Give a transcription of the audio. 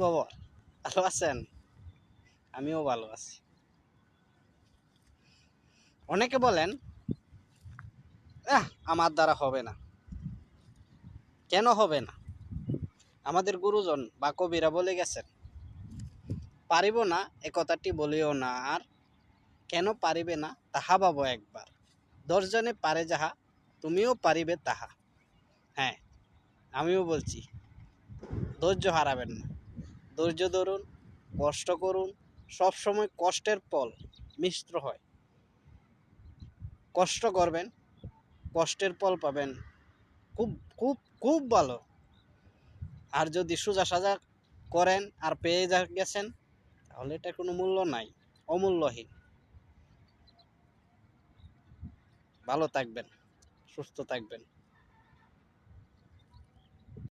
খবর? ভালো আছেন? আমিও ভালো আছি। অনেকে বলেন আমার দ্বারা হবে না। কেন হবে না? আমাদের গুরুজন বা কবিরা বলে গেছেন, পারিব না এ কথাটি বলিও না আর, কেন পারিবে না তাহা ভাবো একবার। 10 জনে পারে যাহা, তুমিও পারিবে তাহা। হ্যাঁ, আমিও বলছি, ধৈর্য হারাবেন না। ধৈর্য ধরুন, কষ্ট করুন। সব সময় কষ্টের ফল মিশ্র হয়। কষ্ট করবেন, কষ্টের ফল পাবেন খুব খুব খুব ভালো। আর যদি সোজা সাজা করেন আর পেয়ে গেছেন, তাহলে এটা কোনো মূল্য নাই, অমূল্যহীন। ভালো থাকবেন, সুস্থ থাকবেন।